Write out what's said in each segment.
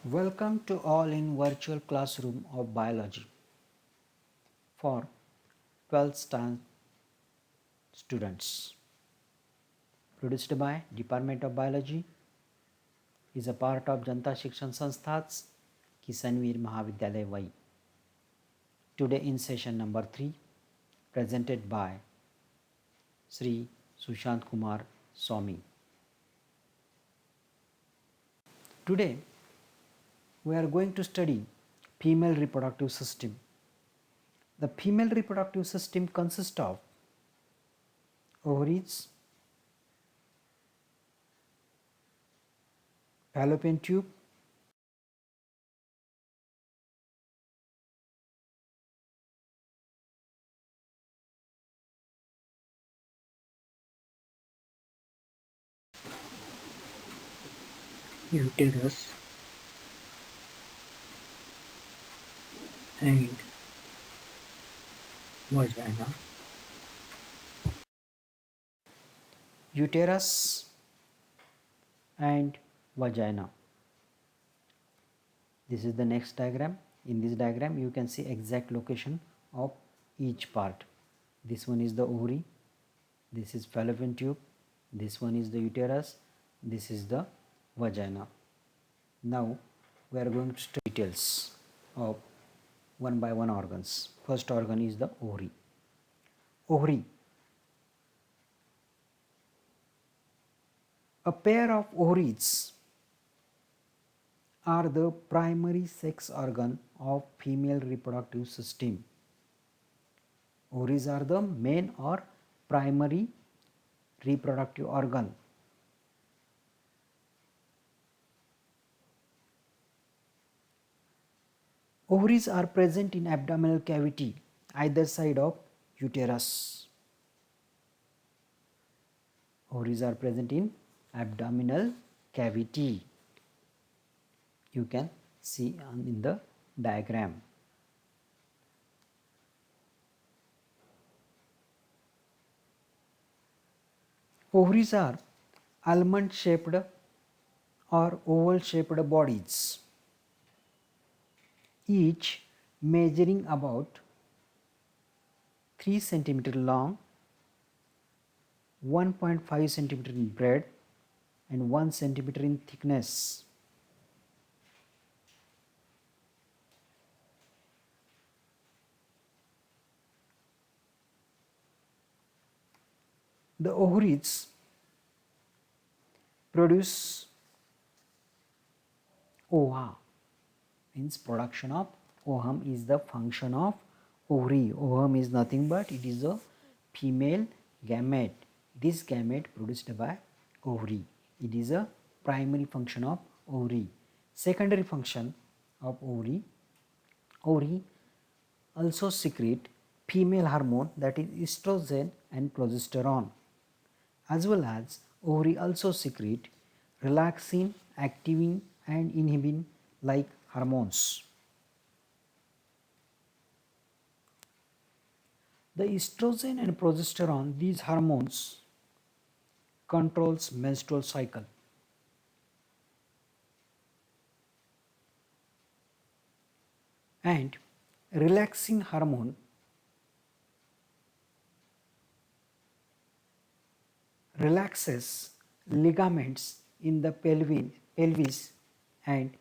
Welcome to all in virtual classroom of biology for 12th standard students. Produced by Department of Biology, is a part of Janta Shikshan Sanstha's Kisanveer Mahavidyalaya Vai. Today in session number 3, presented by Sri Sushant Kumar Swami. Today we are going to study female reproductive system. The female reproductive system consists of ovaries, fallopian tube, uterus and vagina. uterus, and vagina. This is the next diagram. In this diagram you can see exact location of each part. This one is the ovary, this is fallopian tube, this one is the uterus, this is the vagina. Now we are going to study details of one by one organs. First organ is the ovary. Ovary. A pair of ovaries are the primary sex organ of female reproductive system. Ovaries are the main or primary reproductive organ. Ovaries are present in abdominal cavity either side of uterus. Ovaries are present in abdominal cavity. You can see in the diagram. Ovaries are almond shaped or oval shaped bodies, each measuring about 3 cm long, 1.5 cm in breadth and 1 cm in thickness. The ovaries produce ova, means production of ovum is the function of ovary. Ovum is nothing but it is a female gamete. This gamete produced by ovary. It is a primary function of ovary. Secondary function of ovary. Ovary also secrete female hormone, that is estrogen and progesterone, as well as ovary also secrete relaxin, activin and inhibin like hormones. The estrogen and progesterone, these hormones controls menstrual cycle. And relaxin hormone relaxes ligaments in the pelvis and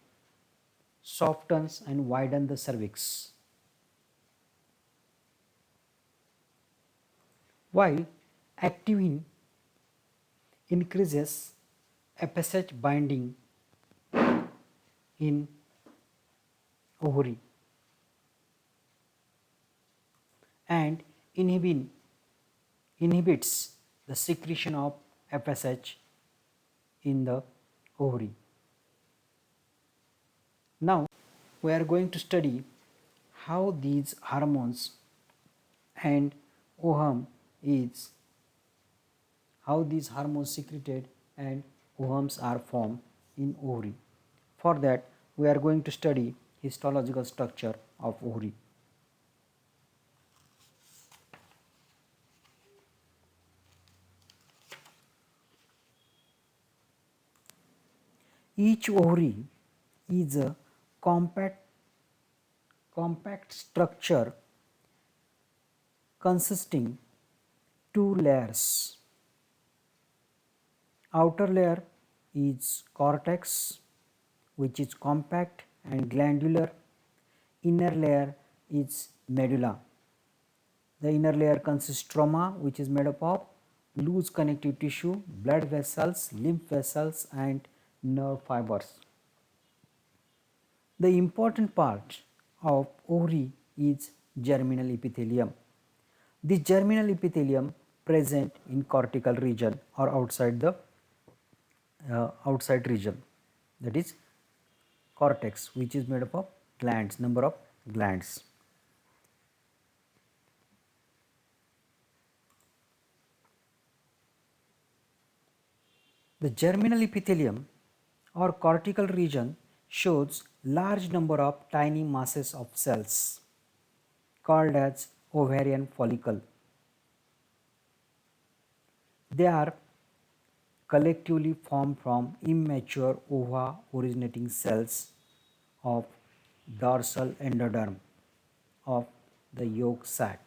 softens and widens the cervix. While activin increases FSH binding in ovary and inhibits the secretion of FSH in the ovary. Now we are going to study how these hormones and ovum is, how these hormones secreted and ovums are formed in ovary. For that we are going to study histological structure of ovary. Each ovary is a compact compact structure consisting two layers. Outer layer is cortex, which is compact and glandular. Inner layer is medulla. The inner layer consists stroma, which is made up of loose connective tissue, blood vessels, lymph vessels and nerve fibers. The important part of ovary is germinal epithelium. This germinal epithelium present in cortical region or outside the outside region, that is cortex, which is made up of glands, number of glands. The germinal epithelium or cortical region shows large number of tiny masses of cells called as ovarian follicle. They are collectively formed from immature ova originating cells of dorsal endoderm of the yolk sac.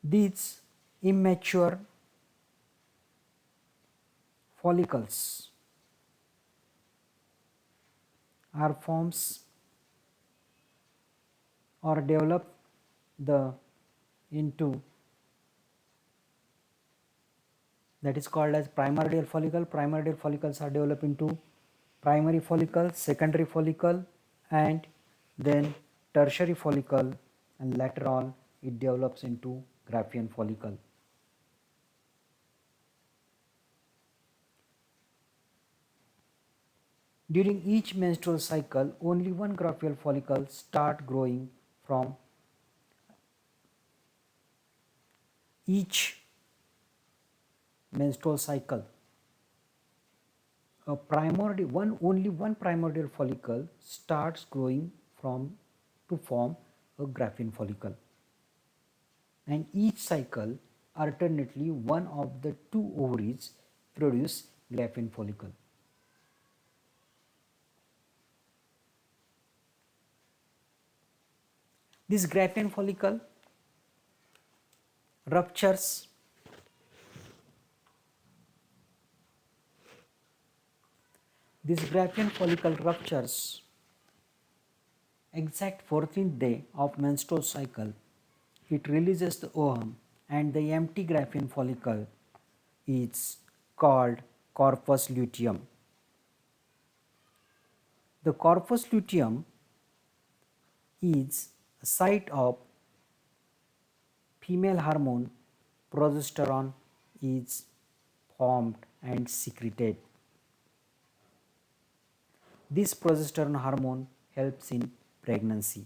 These immature follicles are forms or develop into, that is called as primordial follicle. Primordial follicles are developed into primary follicle, secondary follicle and then tertiary follicle, and later on it develops into Graafian follicle. During each menstrual cycle, only one Graafian follicle start growing from each menstrual cycle. Only one primordial follicle starts growing to form a Graafian follicle, and each cycle alternately one of the two ovaries produce Graafian follicle. This Graafian follicle ruptures exact 14th day of menstrual cycle. It releases the ovum, and the empty Graafian follicle is called corpus luteum. The corpus luteum is a site of female hormone progesterone is formed and secreted. This progesterone hormone helps in pregnancy.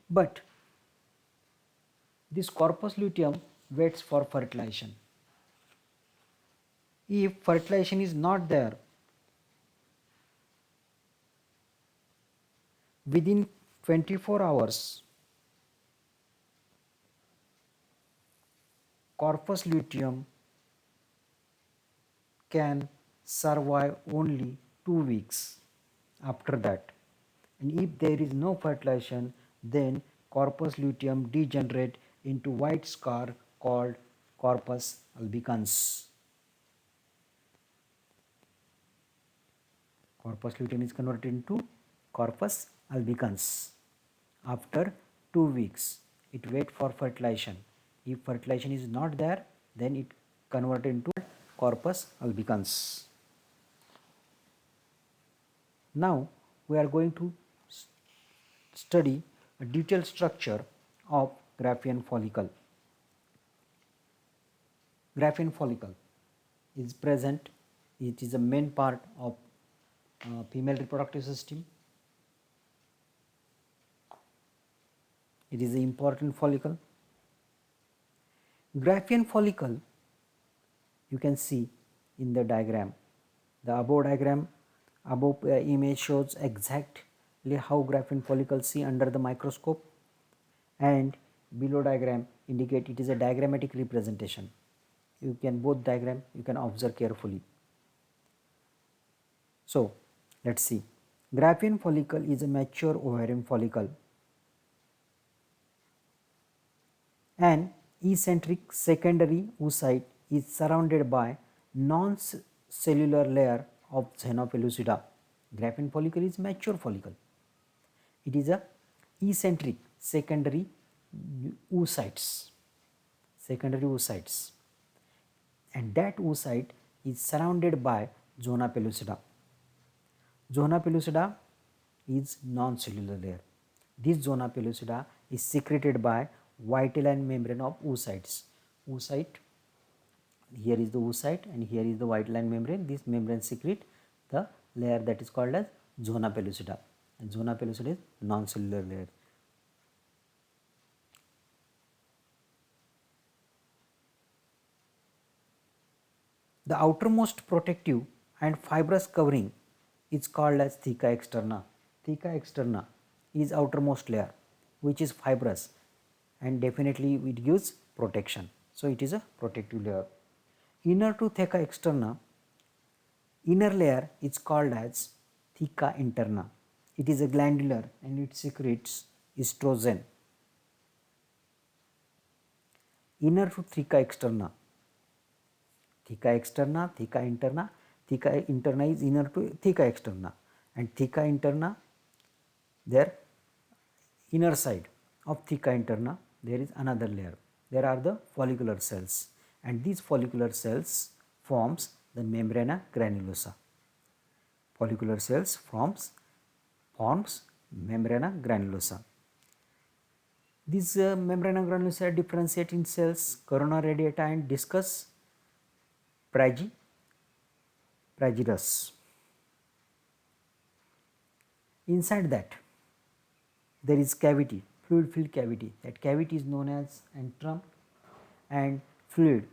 But this corpus luteum waits for fertilization. If fertilization is not there, within 24 hours, corpus luteum can survive only 2 weeks after that. And if there is no fertilization, then corpus luteum degenerate into white scar called corpus albicans. Corpus luteum is converted into corpus albicans. After 2 weeks, it waits for fertilization. If fertilization is not there, then it converted into corpus albicans. Now we are going to study a detailed structure of Graafian follicle. Graafian follicle is present. It is a main part of female reproductive system. It is an important follicle. Graafian follicle, you can see in the diagram. The above image shows exactly how Graafian follicles see under the microscope, and below diagram indicate it is a diagrammatic representation. You can both diagram you can observe carefully. So let's see. Graafian follicle is a mature ovarian follicle. An eccentric secondary oocyte is surrounded by non-cellular layer of Xenopellucida. Graafian follicle is mature follicle. It is a eccentric secondary oocytes, and that oocyte is surrounded by zona pellucida. Zona pellucida is non-cellular layer. This zona pellucida is secreted by vitelline membrane of oocytes. Oocyte, here is the oocyte and here is the vitelline membrane. This membrane secrete the layer that is called as zona pellucida, and zona pellucida is non-cellular layer. The outermost protective and fibrous covering is called as theca externa. Theca externa is outermost layer which is fibrous and definitely it gives protection. So it is a protective layer. Inner to theca externa, inner layer is called as theca interna. It is a glandular and it secretes estrogen. Inner to theca externa, theca externa, theca interna. Theca interna is inner to theca externa, and theca interna, their inner side of theca interna there is another layer. There are the follicular cells, and these follicular cells forms the membrana granulosa. Follicular cells forms membrana granulosa. These membrana granulosa differentiate in cells corona radiata and discus fragidus. Inside that there is cavity, fluid filled cavity. That cavity is known as antrum, and fluid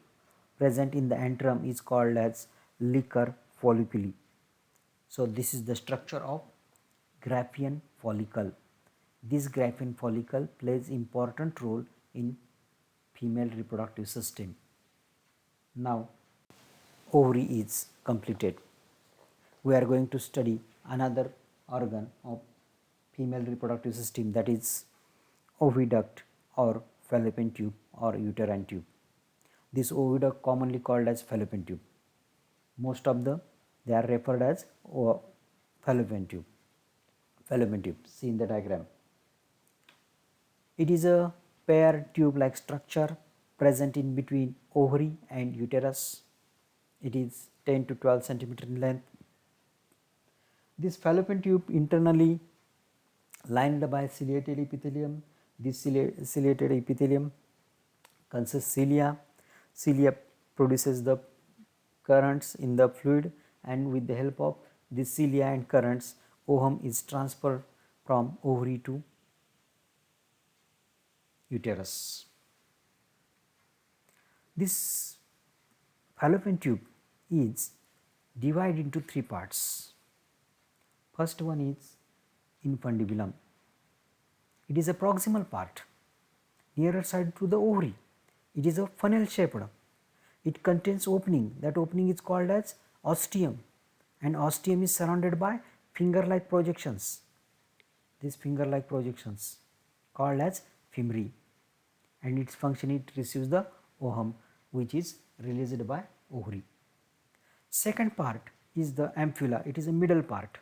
present in the antrum is called as liquor folliculi. So this is the structure of Graafian follicle. This Graafian follicle plays important role in female reproductive system. Now ovary is completed. We are going to study another organ of female reproductive system, that is oviduct or fallopian tube or uterine tube. This oviduct commonly called as fallopian tube. Most of they are referred as fallopian tube. Fallopian tube, see in the diagram. It is a pair tube like structure present in between ovary and uterus. It is 10 to 12 centimeter in length. This fallopian tube internally lined by ciliated epithelium. This ciliated epithelium consists cilia. Cilia produces the currents in the fluid, and with the help of this cilia and currents, ovum is transferred from ovary to uterus. This fallopian tube is divided into three parts. First one is infundibulum. It is a proximal part nearer side to the ovary. It is a funnel shaped. It contains opening. That opening is called as ostium, and ostium is surrounded by finger like projections. These finger like projections called as fimri, and its function it receives the ovum which is released by ovary. Second part is the ampulla. It is a middle part.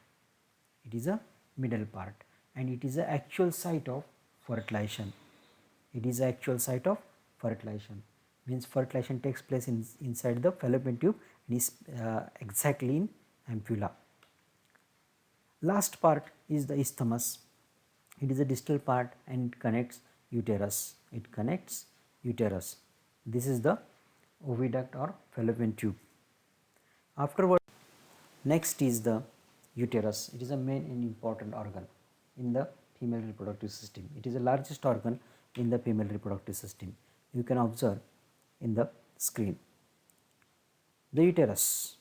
It is a middle part, and it is the actual site of fertilization. It is the actual site of fertilization. Means fertilization takes place inside the fallopian tube and is exactly in ampulla. Last part is the isthmus. It is a distal part and it connects uterus. It connects uterus. This is the oviduct or fallopian tube. Afterward, next is the uterus. It is a main and important organ in the female reproductive system. It is the largest organ in the female reproductive system. You can observe in the screen. The uterus,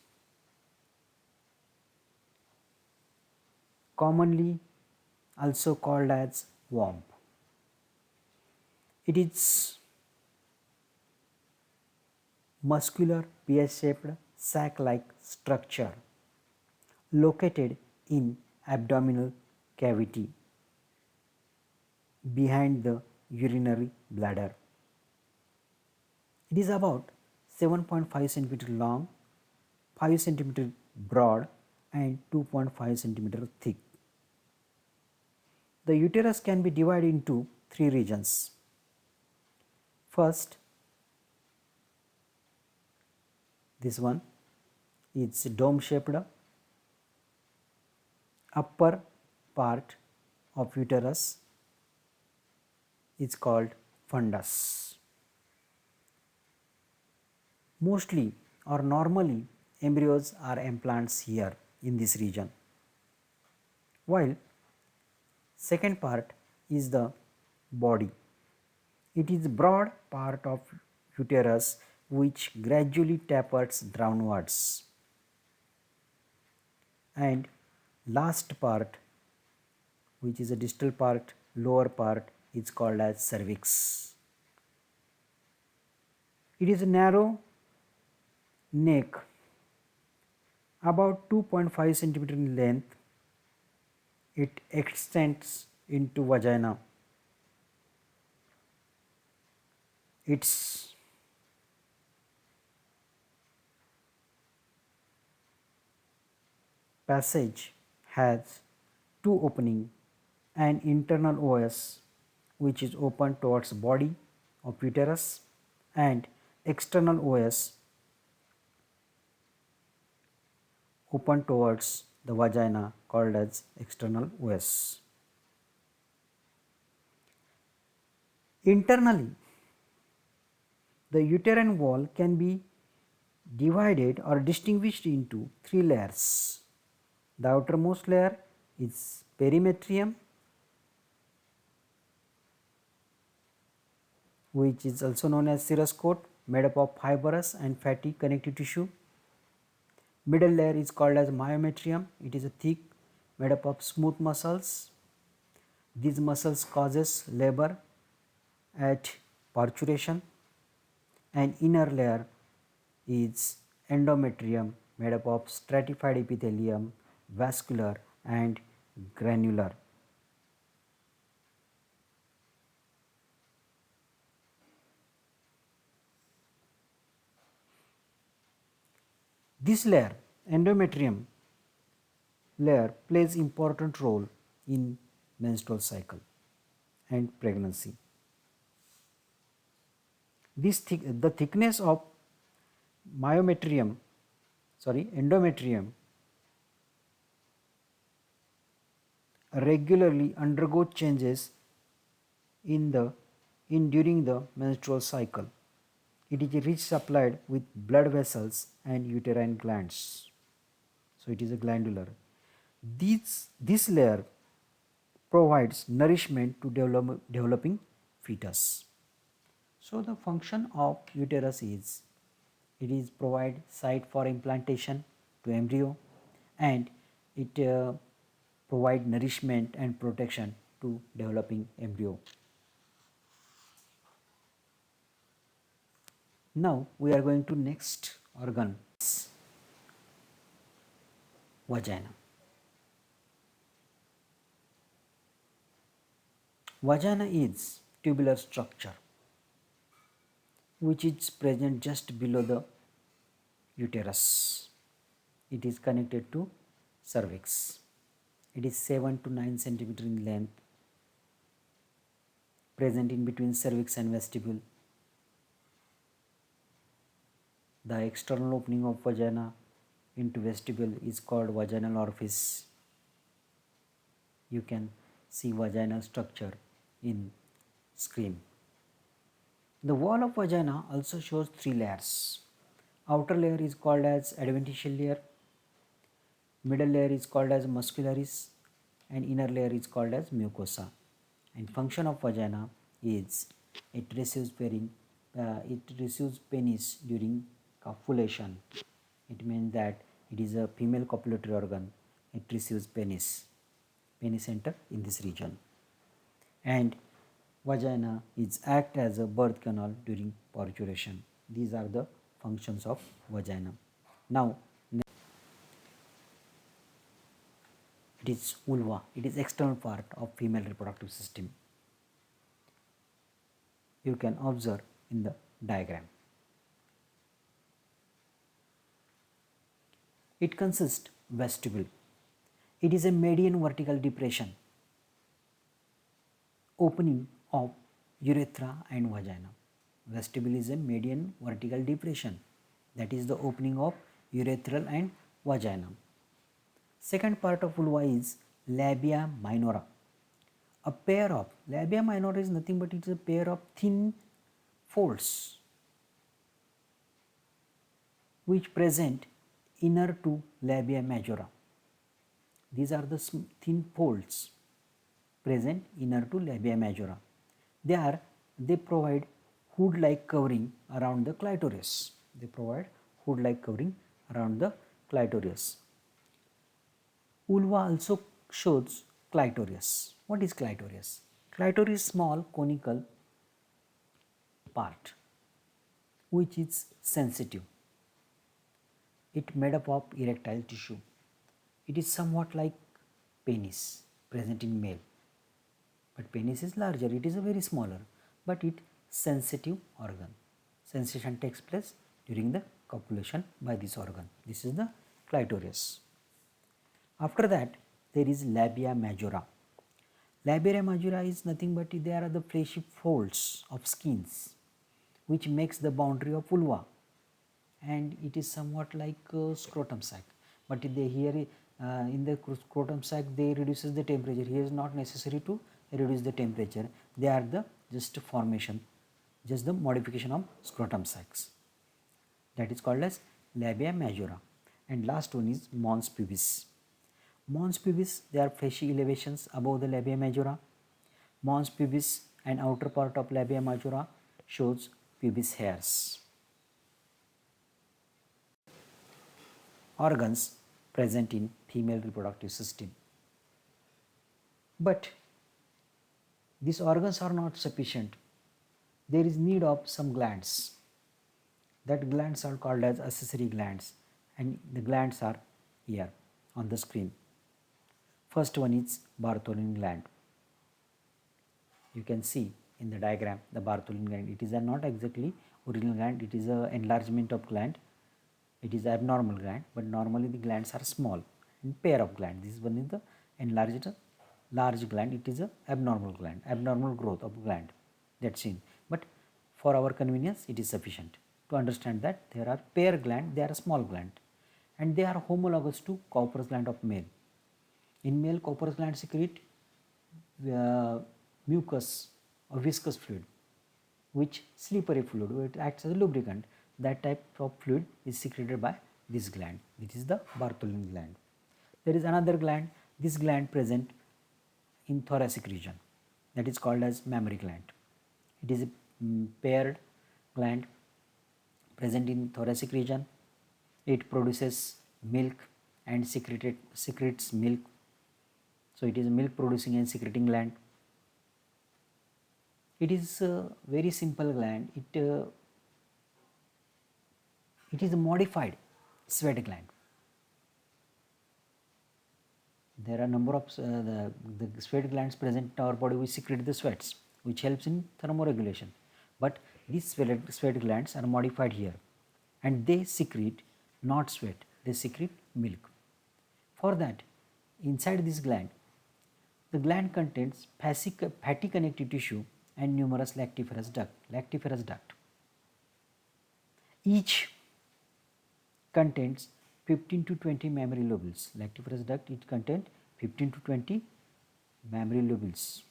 commonly also called as womb. It is muscular pear-shaped sac-like structure located in abdominal cavity behind the urinary bladder. It is about 7.5 centimeter long, 5 centimeter broad and 2.5 centimeter thick. The uterus can be divided into three regions. First, this one is dome shaped. Upper part of uterus is called fundus. Mostly or normally embryos are implants here in this region, while second part is the body. It is broad part of uterus which gradually tapers downwards, and last part, which is a distal part, lower part, is called as cervix. It is a narrow neck, about 2.5 centimeter in length. It extends into vagina. Its passage has two opening, an internal OS which is open towards body of uterus and external OS open towards the vagina called as external OS. Internally, the uterine wall can be divided or distinguished into three layers. The outermost layer is perimetrium, which is also known as serous coat, made up of fibrous and fatty connective tissue. Middle layer is called as myometrium. It is a thick, made up of smooth muscles. These muscles causes labor at parturition. And inner layer is endometrium, made up of stratified epithelium, vascular and granular. This layer, endometrium layer, plays important role in menstrual cycle and pregnancy. The thickness of endometrium regularly undergo changes during the menstrual cycle. It is rich supplied with blood vessels and uterine glands. So it is a glandular. This layer provides nourishment to developing fetus. So the function of uterus is, it is provide site for implantation to embryo, and it provide nourishment and protection to developing embryo. Now we are going to next organ, vagina. Vagina is tubular structure which is present just below the uterus. It is connected to cervix. It is 7 to 9 centimeter in length, present in between cervix and vestibule. The external opening of vagina into vestibule is called vaginal orifice. You can see vaginal structure in screen. The wall of vagina also shows three layers. Outer layer is called as adventitial layer, middle layer is called as muscularis, and inner layer is called as mucosa. And function of vagina is it receives penis during copulation. It means that it is a female copulatory organ. It receives penis. Penis enter in this region. And vagina is act as a birth canal during parturition. These are the functions of vagina. Now it is vulva. It is external part of female reproductive system. You can observe in the diagram. It consists vestibule. It is a median vertical depression opening of urethra and vagina. Vestibule is a median vertical depression, that is the opening of urethral and vagina. Second part of vulva is labia minora. A pair of labia minora is nothing but it is a pair of thin folds which present inner to labia majora. These are the thin folds present inner to labia majora. They provide hood-like covering around the clitoris. They provide hood-like covering around the clitoris. Vulva also shows clitoris. What is clitoris? Clitoris is small conical part which is sensitive. It made up of erectile tissue. It is somewhat like penis present in male, but penis is larger. It is a very smaller, but it sensitive organ. Sensation takes place during the copulation by this organ. This is the clitoris. After that, there is labia majora. Labia majora is nothing but there are the fleshy folds of skins which makes the boundary of vulva, and it is somewhat like scrotum sac, but they here in the scrotum sac they reduces the temperature. Here is not necessary to reduce the temperature. They are the just formation, just the modification of scrotum sacs. That is called as labia majora. And last one is mons pubis. Mons pubis, they are fleshy elevations above the labia majora. Mons pubis and outer part of labia majora shows pubis hairs. Organs present in female reproductive system. But these organs are not sufficient. There is need of some glands. That glands are called as accessory glands, and the glands are here on the screen. First one is Bartholin gland. You can see in the diagram the Bartholin gland. It is not exactly original gland. It is an enlargement of gland. It is abnormal gland, but normally the glands are small and pair of gland. This one is the enlarged large gland. It is a abnormal gland, abnormal growth of gland, that's seen. But for our convenience, it is sufficient to understand that there are pair gland, they are a small gland, and they are homologous to Cowper's gland of male. In male, Cowper's gland secrete mucus or viscous fluid, which slippery fluid, it acts as a lubricant. That type of fluid is secreted by this gland. This is the Bartholin gland. There is another gland. This gland present in thoracic region, that is called as mammary gland. It is a paired gland present in thoracic region. It produces milk and secretes milk. So it is a milk producing and secreting gland. It is a very simple gland. It is a modified sweat gland. There are a number of the sweat glands present in our body which secrete the sweats, which helps in thermoregulation. But these sweat glands are modified here, and they secrete not sweat, they secrete milk. For that, inside this gland, the gland contains fatty connective tissue and numerous lactiferous duct. Each contains 15 to 20 mammary lobules. Lactiferous duct, it contains 15 to 20 mammary lobules,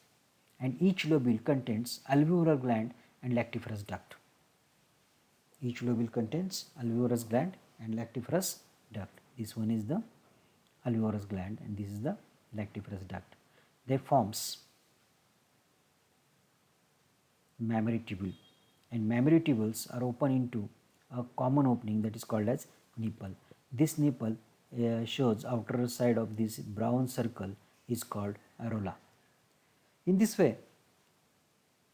and each lobule contains alveolar gland and lactiferous duct. Each lobule contains alveolus gland and lactiferous duct. This one is the alveolus gland and this is the lactiferous duct. They forms mammary tubule, and mammary tubules are open into a common opening that is called as nipple. This nipple shows outer side of this brown circle is called areola. In this way,